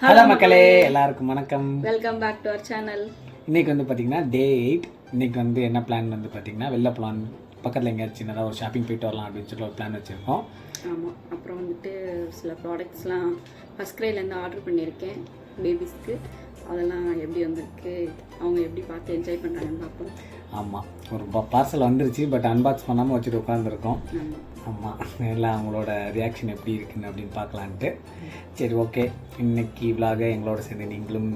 Hello மக்களே, எல்லாருக்கும் வணக்கம். Welcome back to our channel. இன்னைக்கு வந்து பார்த்தீங்கன்னா டே 8. இன்னைக்கு வந்து என்ன பிளான் வந்து பார்த்தீங்கன்னா வெளில பிளான் பக்கத்தில் எங்கேயாச்சும் சின்னதாக ஒரு ஷாப்பிங் போயிட்டு வரலாம் அப்படின்னு சொல்லி ஒரு பிளான் வச்சுருக்கோம். ஆமாம், அப்புறம் வந்துட்டு சில ப்ராடக்ட்ஸ்லாம் ஃபஸ்ட் கிரைலேருந்து ஆர்டர் பண்ணியிருக்கேன் பேபிஸ்க்கு. அதெல்லாம் எப்படி வந்திருக்கு, அவங்க எப்படி பார்த்து என்ஜாய் பண்ணுறாங்கன்னு பார்ப்போம். ஆமாம், ஒரு பார்சல் வந்துருச்சு, பட் அன்பாக்ஸ் பண்ணாமல் வச்சுட்டு உட்காந்துருக்கோம். ஆமாம், எல்லாம் அவங்களோட ரியாக்ஷன் எப்படி இருக்குன்னு அப்படின்னு பார்க்கலான்ட்டு. சரி, ஓகே, இன்னைக்கு விலாக எங்களோட சேர்ந்து நீங்களும்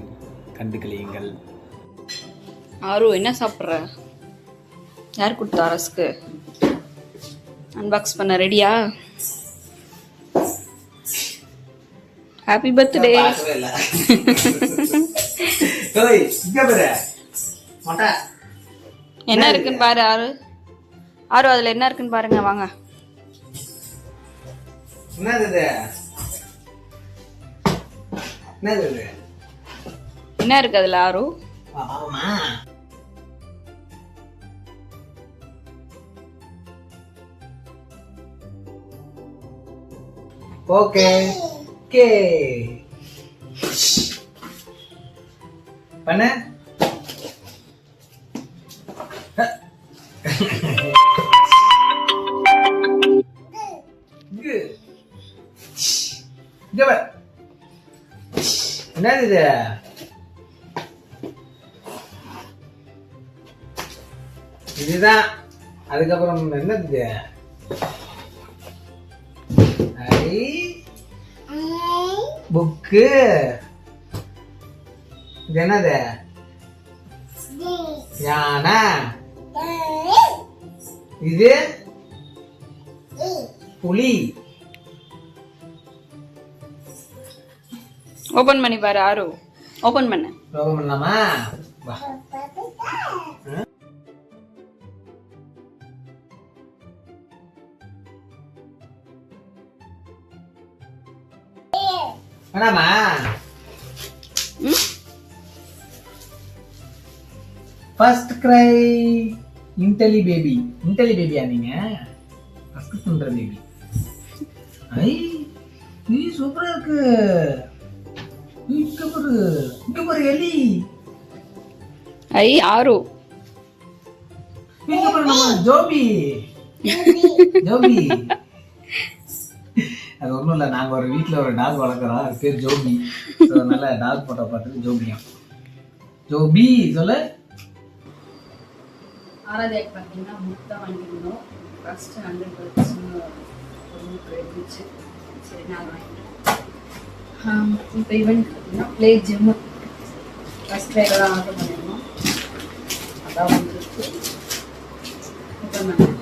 கண்டுகளியுங்கள். ஆரோ, என்ன சாப்பிட்ற? யார் கொடுத்தா ரஸ்க்கு? அன்பாக்ஸ் பண்ண ரெடியா? Happy birthday. என்ன இருக்குன்னு பாரு ஆறு. ஆறு, அதுல என்ன இருக்குன்னு பாருங்க, வாங்க. என்ன இருக்கு அதுல ஆறு? ஓகே ஓகே பண்ண என்னது இது? இதுதான். அதுக்கப்புறம் என்னது? புக்கு. இது என்னது? யானை. இது புலி. ஓபன் பண்ணி பாரு ஆரு. ஓபன் பண்ண. ஓபன் பண்ணலாமா? வா. வேணாமா? ஃபர்ஸ்ட் கிரை இன்டெலி பேபி. இன்டெலி பேபியா நீங்க? ஃபர்ஸ்ட் பண்ற பேபி. ஐ, நீ சூப்பரா இருக்கு. இங்க பாரு எலி. ஐ ஆரு. இங்க பாரு நம்ம ஜோபி. ஜோபி. அது ஒன்றும் இல்லை, நாங்கள் ஒரு வீட்டில் ஒரு டாக் வளர்க்குறோம், அது பேர் ஜோபி. ஸோ அதனால டாக் போட்டோ பார்த்துட்டு ஜோபியா. ஜோபி சொல்ல. ஆராதியாக்கு பார்த்தீங்கன்னா புக் தான் வாங்கியிருந்தோம். ஃபஸ்ட்டு 100% ஒரு புக் இருந்துச்சு. சரி, நான் வாங்கிட்டேன். இப்போ ஈவெண்ட் பார்த்தீங்கன்னா ப்ளே ஜிம்மு ஃபஸ்ட் ட்ரைவில் தான் ஆர்டர் பண்ணியிருந்தோம். அதான் வந்துருக்கு. ஓப்பன் பண்ணேன்.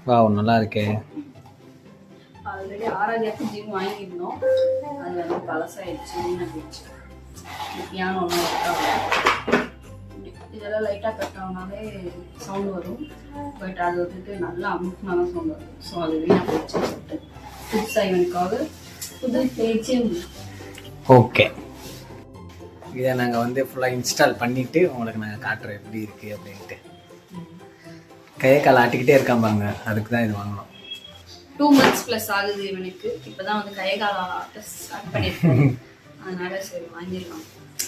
வாவ், நல்லா இருக்கே. ஆல்ரெடி ஆராதியாக்கு ஜிம் வாங்கியிருந்தோம். அது வந்து பழசாயிடுச்சு, வீணாக போயிடுச்சு. பியானோ இதெல்லாம் லைட்டாக கட் ஆகுனாலே சவுண்டு வரும். பட் அது வந்துட்டு நல்லா அமுக்குனா தான் சவுண்ட் வரும். ஸோ அது வீணாக போயிடுச்சுன்னு சொல்லிட்டு புதுசாக இவனுக்காக புது பேச்சும். ஓகே, இதை நாங்கள் வந்து ஃபுல்லாக இன்ஸ்டால் பண்ணிவிட்டு உங்களுக்கு நாங்கள் காட்டுறோம் எப்படி இருக்குது அப்படின்ட்டு. கையை கால் ஆட்டிக்கிட்டே இருக்காம்பாங்க, அதுக்கு தான் இது வாங்கணும். 2 months ப்ளஸ் ஆகுது இவனுக்கு. இப்போ தான் வந்து கையை கால ஆட்ட ஸ்டார்ட் பண்ணியிருக்கோம். அதனால சரி வாங்கிடலாம்,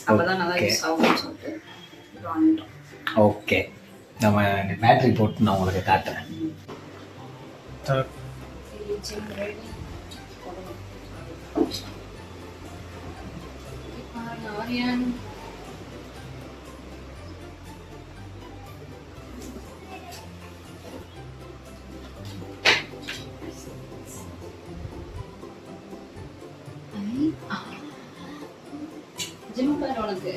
அப்போ தான் நல்லா யூஸ் ஆகும்னு சொல்லிட்டு இப்போ வாங்கிட்டோம். ஓகே, நம்ம பேட்டரி போட்டு நான் உங்களுக்கு காட்டுறேன். ஆரியான் ஜிம் பேர் உனக்கு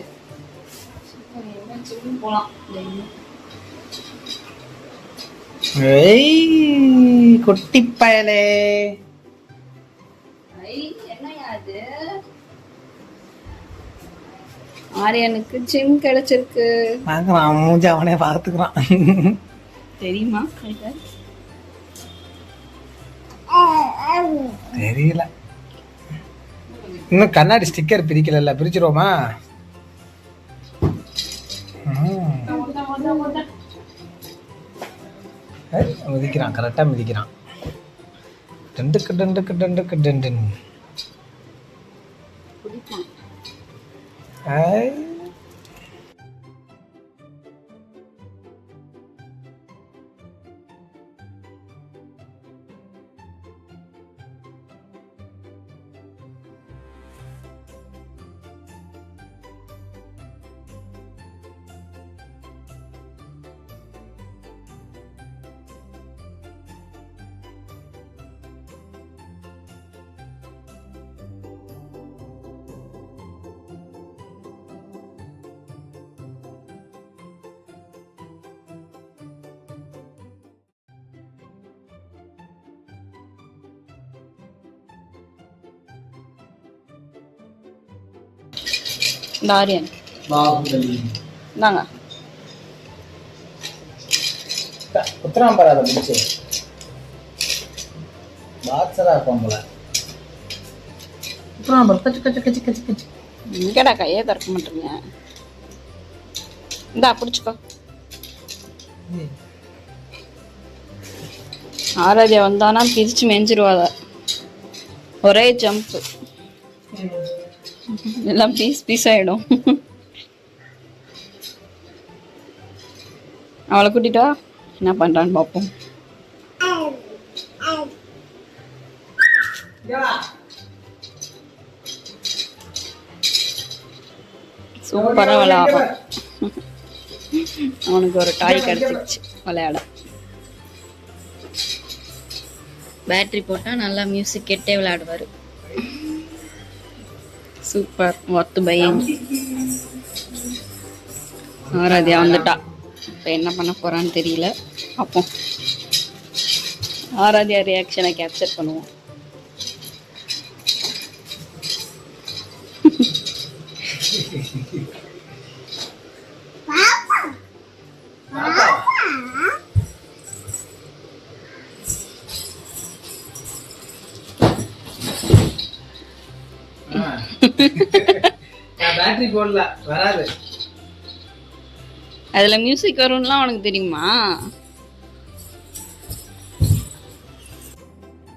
ஜிம் போகலாம். குட்டி பயலே. என்னையா அது? ஆரியனுக்கு ஜிம் கிடைச்சிருக்கு. பார்க்கலாம், மூஞ்சி அவனே பார்த்துக்கிறான். தெரியுமா? தெரியல. இன்னும் கண்ணாடி ஸ்டிக்கர் பிரிக்கல, பிரிச்சிருவோமா? மிதிக்கிறான், கரெக்டா மிதிக்கிறான். டண்டுக்கு டண்டுக்கு டண்டுக்கு டண்டுன். ஆரியன் பாகுபலி நாங்க உத்தராம்பராத பிடிச்சு பாக்ஸரா இருப்பான் போல. உத்தராம்பரம் கச்சு கச்சு கச்சு கச்சு கச்சு. இங்கடா கையே திறக்க மாட்டேங்க. இந்தா பிடிச்சிக்கோ. ஆராதியா வந்தானா பிரிச்சு மெஞ்சிருவாத. ஒரே ஜம்ப், எல்லாம் பீஸ் பீஸ் ஆயிடும். அவளை கூட்டிட்டா என்ன பண்றான்னு பார்ப்போம். சூப்பரா விளையாடுறான். அவனுக்கு ஒரு டாய் கிடைச்சிருச்சு விளையாட. பேட்டரி போட்டா நல்லா மியூசிக் கேட்டே விளையாடுவாரு. சூப்பர், ஒர்த்து பையன். ஆராதியா வந்துட்டா. இப்போ என்ன பண்ண போறான்னு தெரியல. அப்போ ஆராதியா ரியாக்ஷனை கேப்சர் பண்ணுவோம். பேட்டரி போடல, வராது. அதுல மியூசிக் வரும்லாம் உனக்கு தெரியுமா?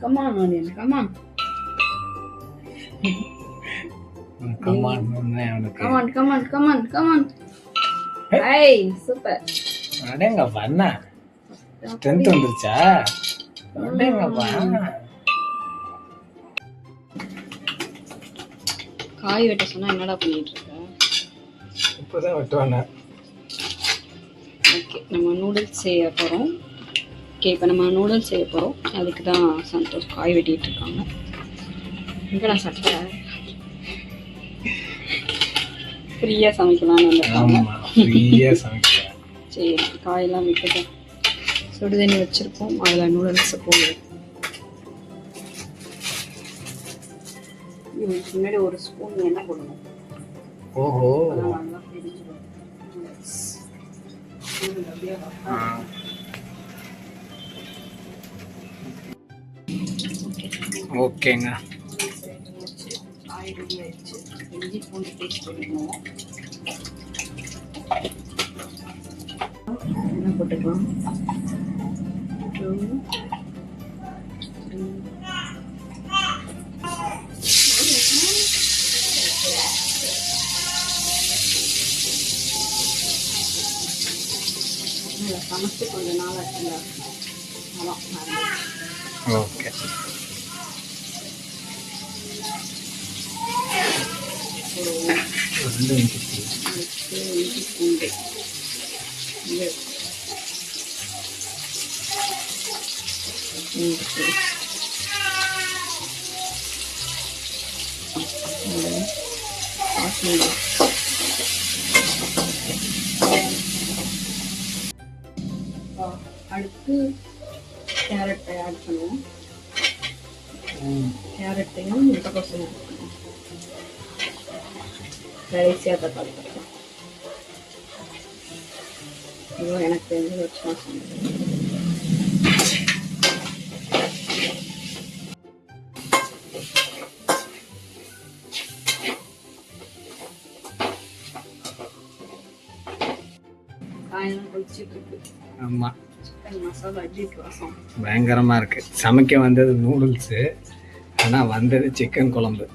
கமான் ஆனியன், கமான் கமான் அவனுக்கு. Come on come on come on come on. ஐய் சூப்பர். அடேங்க பண்ண ஸ்ட்ரென்த் வந்துருச்சா? அடேங்கப்பா. காய் வெட்ட சொன்னா என்னடா பண்ணிட்டு இருக்க? இப்பதான் வெட்டுவானே. ஓகே, நம்ம நூடுல்ஸ் செய்ய போகிறோம். ஓகே, இப்போ நம்ம நூடுல்ஸ் செய்ய போகிறோம். அதுக்கு தான் சந்தோஷ் காய் வெட்டிகிட்டு இருக்காங்க. எங்கடா சட்டை? ஃப்ரீயாக சமைக்கலாம்னு வந்திருக்காங்க. சரி, காயெல்லாம் விட்டுட்டோம். சுடு தண்ணி வச்சுருக்கோம், அதில் நூடுல்ஸை போடுவோம். இதுக்கு முன்னாடி ஒரு ஸ்பூன் எண்ணெய் போடணும். ஓஹோ, நல்லா பிரிஞ்சிடும். ஓகேங்க. காய் ரெடி ஆயிடுச்சு. இஞ்சி பூண்டு பேஸ்ட் போட்டுக்கணும். என்ன போட்டுக்கலாம்? 2 3 சமைச்சு கொஞ்ச நாள் ஆச்சுல, அதான். ஓகே, இஞ்சி பூண்டு அடுத்து கேரட்டை ஆட் பண்ணுவோம். கேரட்டையும் முட்டைக்கோசையும் ஆட் பண்ணுவோம். கடைசியாக தக்காளி போட்டுக்கலாம். இதுவும் எனக்கு தெரிஞ்சு வச்சு நான் சொன்னேன். வாயெல்லாம் கொதிச்சுட்டு இருக்கு. ஆமாம், சிக்கன் மசாலா எப்படி இருக்கு வாசம்? பயங்கரமாக இருக்குது. சமைக்க வந்தது நூடுல்ஸு, ஆனால் வந்தது சிக்கன் குழம்பு.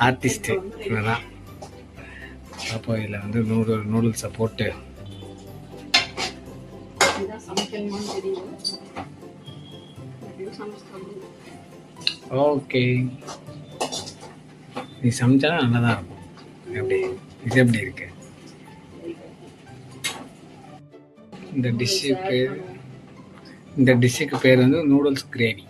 ஆர்டிஸ்ட்டு இதுதான். அப்போ இதில் வந்து நூடுல்ஸை போட்டு இதுதான் சமைக்கணுமான்னு தெரியல. எப்படியும் சமைச்சு ஓகே, நீ சமைச்சாலும் நல்லா தான் இருக்கும். எப்படி இது எப்படி இருக்கு? இந்த டிஷ்ஷுக்கு பேர் வந்து நூடுல்ஸ் கிரேவி.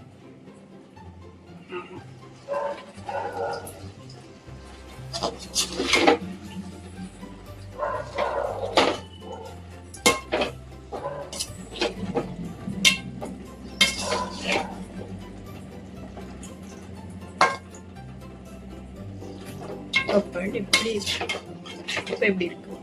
எப்படி இருக்கு? இப்போ எப்படி இருக்கு?